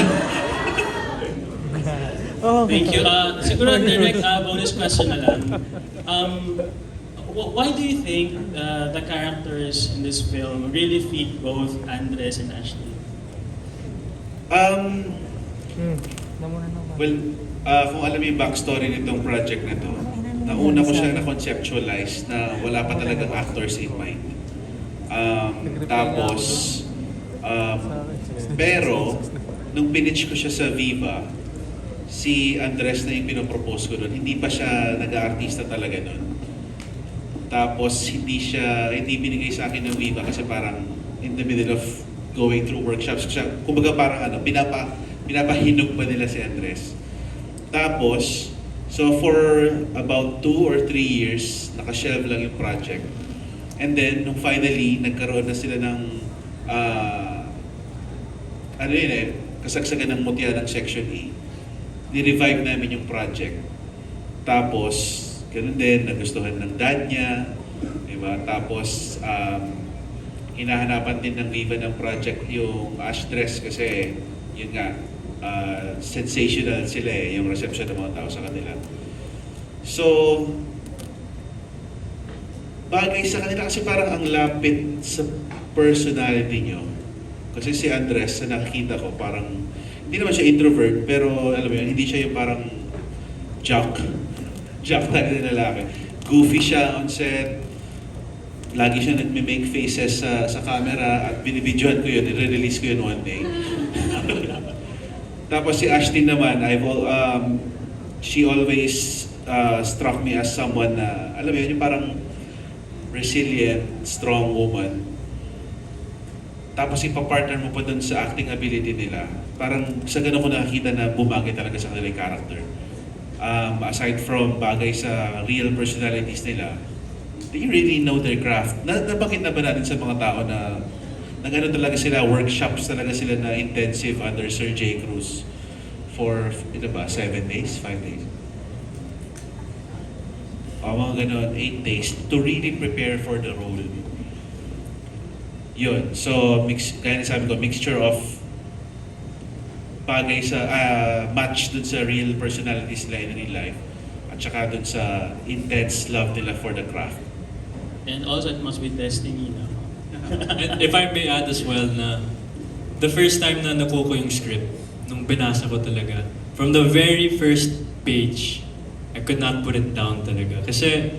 Thank you. Siguro direct bonus question na lang. Why do you think the characters in this film really fit both Andres and Ashley? Well, kung alam mo yung backstory nitong project na to, nauna ko siya na-conceptualize na wala pa talagang actors in mind. Pero, nung pinitch ko siya sa Viva, si Andres na yung pinopropose ko doon, hindi pa siya nag-aartista talaga doon. Tapos, hindi binigay sa akin ng Viva kasi parang in the middle of going through workshops. Kumbaga parang pinapahinog pa nila si Andres. Tapos, so for about 2 or 3 years, nakashelve lang yung project. And then, nung finally, nagkaroon na sila ng, kasagsagan ng mutya ng Section E. Ni-revive namin yung project. Tapos, ganun din, nagustuhan ng dad niya. Diba? Tapos, hinahanapan din ng Viva ng project yung Ashdress kasi, yun nga, sensational sila yung reception ng mga tao sa kanila. So, bagay sa kanila kasi parang ang lapit sa personality nyo. Kasi si Andres, sa nakikita ko, parang, hindi naman siya introvert, pero alam mo yun, hindi siya yung parang jock tayo na lalaki. Goofy siya on set, lagi siya nagme-make faces sa camera at binibidyohan ko yun, i-release ko yun one day. Tapos si Ashton naman, she always struck me as someone na, alam mo yun, yung parang resilient, strong woman, tapos ipapartner mo pa dun sa acting ability nila, parang sa ganun ko nakakita na bumagay talaga sa kanila yung character. Aside from bagay sa real personalities nila, they really know their craft. Nabanggit na ba natin sa mga tao na nag-ano talaga sila, workshops talaga sila na intensive under Sir J. Cruz for, 7 days, 5 days? Mga ganon, 8 days to really prepare for the role. Yun. So, kaya sabi ko, mixture of bagay sa, match dun sa real personalities nila in real life at saka dun sa intense love nila for the craft. And also, it must be destiny, no? And if I may add as well na the first time na nakuha ko yung script, nung binasa ko talaga, from the very first page, I could not put it down talaga. Kasi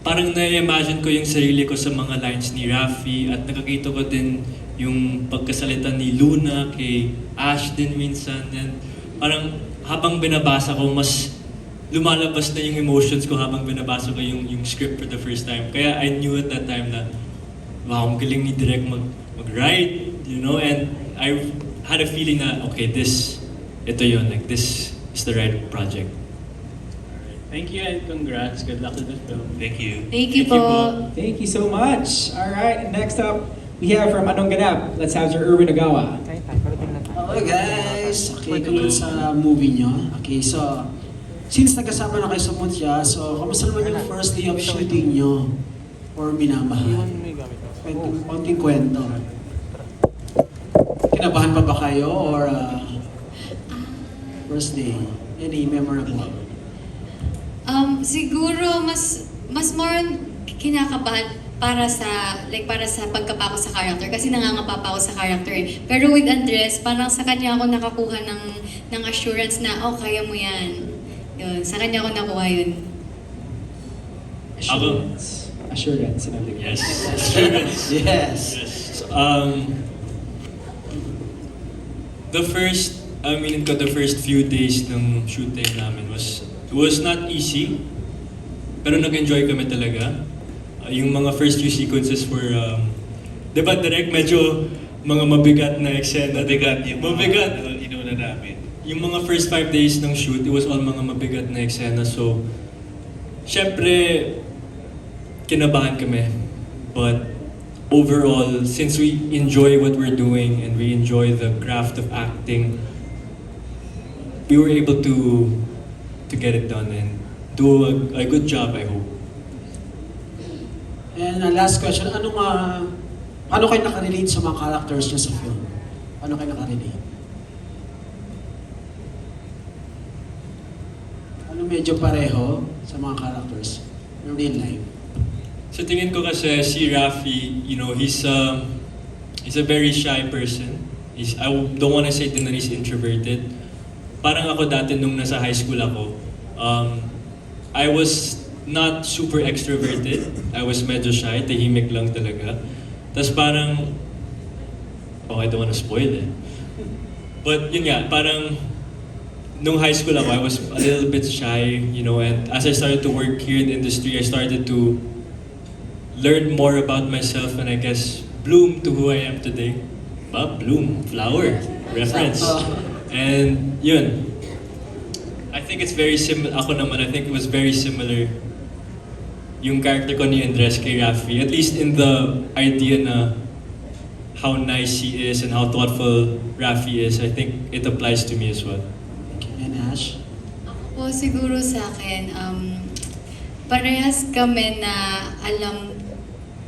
parang na-imagine ko yung sarili ko sa mga lines ni Rafi at nakakita ko din yung pagkasalita ni Luna kay Ash din minsan. And parang habang binabasa ko, mas lumalabas na yung emotions ko habang binabasa ko yung script for the first time. Kaya I knew at that time na wow, ang galing ni Direk mag-write, and I had a feeling na, okay, ito yun, like this is the right project. Thank you and congrats. Good luck with the film. Thank you. Thank you po. Thank you so much. All right, next up, we have from Anong Ganap. Let's have Sir Erwin Ogawa. Hello guys! Okay, congrats sa movie nyo. Okay, so, since nagkasama na kayo sa Mutya, so, kamusta naman yung first day of shooting nyo for Minamahal? Konting kwento. Kinabahan pa ba kayo or first day? Any memorable? Siguro mas more on kinakabahan para sa pagkapa ko sa character kasi nangangapa pa ako sa character eh. Pero with Andres, parang sa kanya ako nakakuha ng assurance na kaya mo yan. Yun, sa kanya ako nakuha yun. Assurance, sinabi ko. Yes. Assurance. Yes. The first few days ng shooting namin was not easy, pero nag-enjoy kami talaga. Yung mga first few sequences were, di ba direct medyo mga mabigat na eksena. Mabigat. Inuna namin. Yung mga first 5 days ng shoot, it was all mga mabigat na eksena. So, syempre, kinabahan kami. But overall, since we enjoy what we're doing and we enjoy the craft of acting, we were able to get it done and do a good job, I hope. And last question, ano kayo nakarelate sa mga characters niyo sa film? Ano kayo nakarelate? Ano medyo pareho sa mga characters in real life? So tingin ko kasi si Rafi, he's a very shy person. I don't want to say din na he's introverted. Parang ako dati nung nasa high school ako, I was not super extroverted. I was medyo shy, tahimik lang talaga. Tapos parang, I don't want to spoil it. But yun nga, parang nung high school ako, I was a little bit shy, and as I started to work here in the industry, I started to learn more about myself and I guess bloom to who I am today. Bloom, flower, reference. And yun, I think it's very similar, ako naman, I think it was very similar yung character ko ni Andres kay Rafi, at least in the idea na how nice he is and how thoughtful Rafi is. I think it applies to me as well. And Ash? Ako po siguro sa akin, parehas kami na alam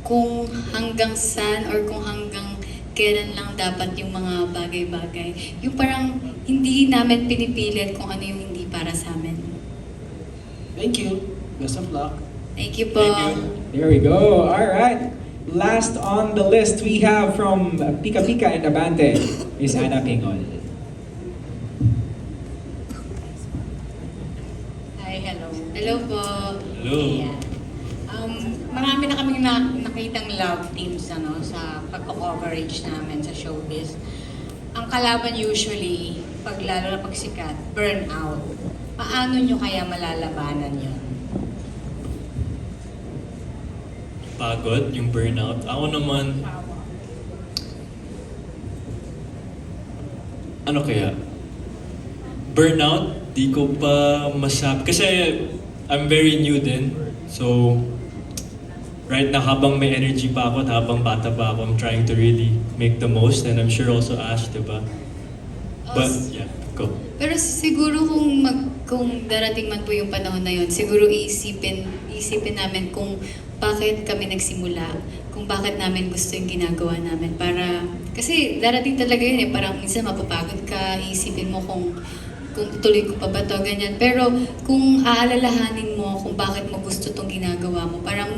kung hanggang saan or kung hanggang kailan lang dapat yung mga bagay-bagay. Yung parang hindi namin pinipilit kung ano yung hindi para sa amin. Thank you. Best of luck. Thank you po. Thank you. There we go. All right. Last on the list, we have from Pika Pika and Abante, Miss Ana Pingol. Hi, hello. Hello po. Hello. Yeah. Marami na kaming nakitang love teams sa pagko-coverage namin sa showbiz. Ang kalaban usually, lalo na pag sikat, burnout. Paano nyo kaya malalabanan yun? pagod, yung burnout. Ako naman, ano kaya? Burnout, di ko pa masabi. Kasi I'm very new din. So, right now, habang may energy pa ako at habang bata pa ako, I'm trying to really make the most. And I'm sure also Ash, diba? But, yeah, go. Pero siguro kung darating man po yung panahon na yun, siguro iisipin namin kung bakit kami nagsimula, kung bakit namin gusto yung ginagawa namin. Kasi darating talaga yun parang minsan mapapagod ka, iisipin mo kung tuloy ko pa ba to, ganyan. Pero kung aalalahanin mo kung bakit mo gusto tong ginagawa mo, parang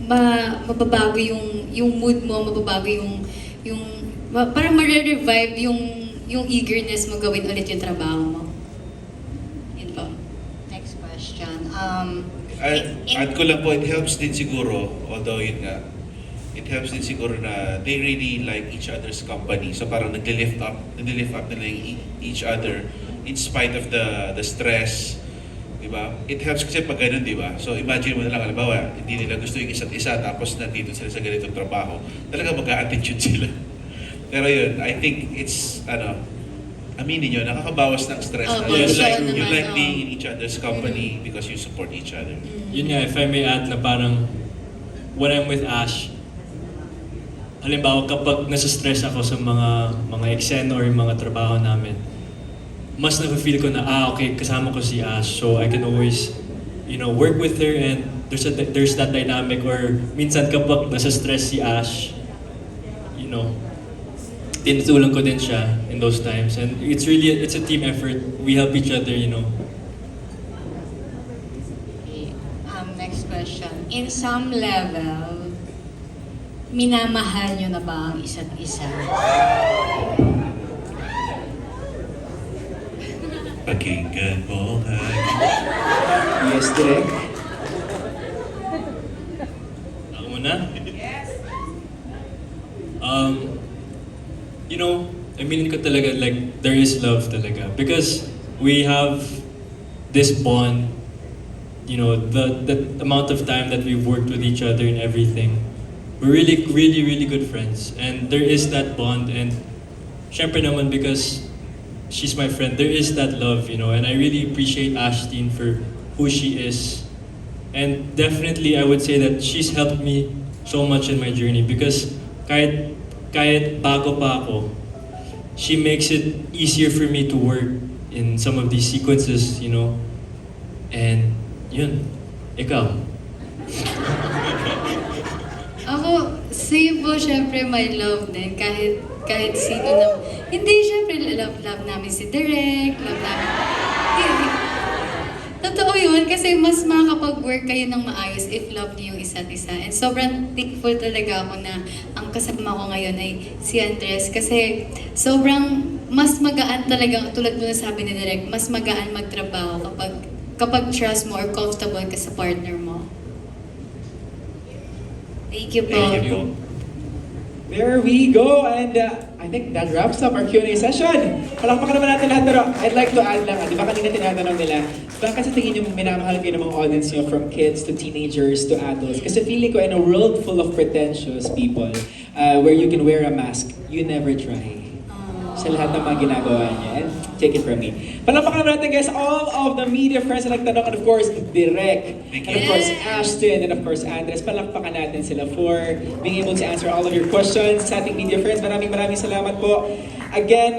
mababago yung mood mo, mababago parang ma-revive yung eagerness mo gawin ulit yung trabaho mo. Yun po. Next question. Add ko lang po, it helps din siguro, although yun nga, it helps din siguro na they really like each other's company. So parang nag-lift up nila each other in spite of the stress. Diba? It helps kasi pag ganun, diba? So imagine mo na lang, halimbawa, hindi nila gusto yung isa't isa tapos nandito sila sa ganitong trabaho. Talaga mag-a-attitude sila. Pero yun, I think it's, aminin nyo, nakakabawas ng stress. You like being in each other's company because you support each other. Yun nga, if I may add na parang when I'm with Ash, halimbawa kapag nasa-stress ako sa mga eksena or yung mga trabaho namin, mas na-feel ko na, okay, kasama ko si Ash, so I can always, work with her and there's that dynamic or minsan kapag nasa-stress si Ash, tinutulong ko din siya in those times. And it's a team effort. We help each other, Next question. In some level, minamahal nyo na ba ang isa't isa? Pakinggan mo nga. Yes, direct. Ako muna? Yes. Aminin ko talaga, like, there is love talaga. Because we have this bond, the amount of time that we've worked with each other and everything. We're really, really, really good friends. And there is that bond. And syempre naman because she's my friend, there is that love, and I really appreciate Ashtin for who she is. And definitely, I would say that she's helped me so much in my journey because kahit bago pa ako, she makes it easier for me to work in some of these sequences, And yun, ikaw. Ako, same po, syempre, my love din. Kahit sino na. Hindi, syempre, love namin si Direk, love namin. Totoo yun, kasi mas makakapag-work kayo ng maayos if love niyo yung isa't isa. And sobrang thankful talaga ako na ang kasama ko ngayon ay si Andres. Kasi sobrang mas magaan talaga, tulad mo na sabi ni Direk, mas magaan magtrabaho kapag trust mo or comfortable ka sa partner mo. Thank you po. Thank you. There we go, and I think that wraps up our Q&A session. Palakpakan naman natin lahat, pero I'd like to add lang, di ba kanina tinatanong nila, bakit sa tingin nyo minamahal kayo ng mga audience nyo from kids to teenagers to adults? Kasi feeling ko in a world full of pretentious people, where you can wear a mask, you never try. Sa lahat ng mga ginagawa niya. And take it from me. Palakpakan naman natin guys, all of the media friends na nagtanong, and of course, Direk, and of course, Ashtin, and of course, Andres. Palakpakan natin sila for being able to answer all of your questions sa ating media friends. Maraming salamat po. Again,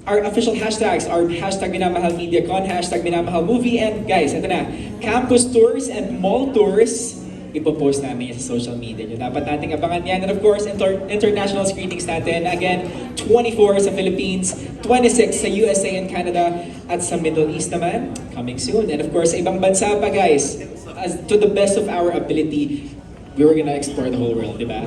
our official hashtags are hashtag Minamahal MediaCon, hashtag Minamahal Movie, and guys, ito na, campus tours and mall tours, ipopost namin sa social media nyo. Dapat nating abangan yan. And of course, international screenings natin. Again, 24 sa Philippines, 26 sa USA and Canada, at sa Middle East naman, coming soon. And of course, sa ibang bansa pa guys, to the best of our ability, we were gonna explore the whole world, di ba?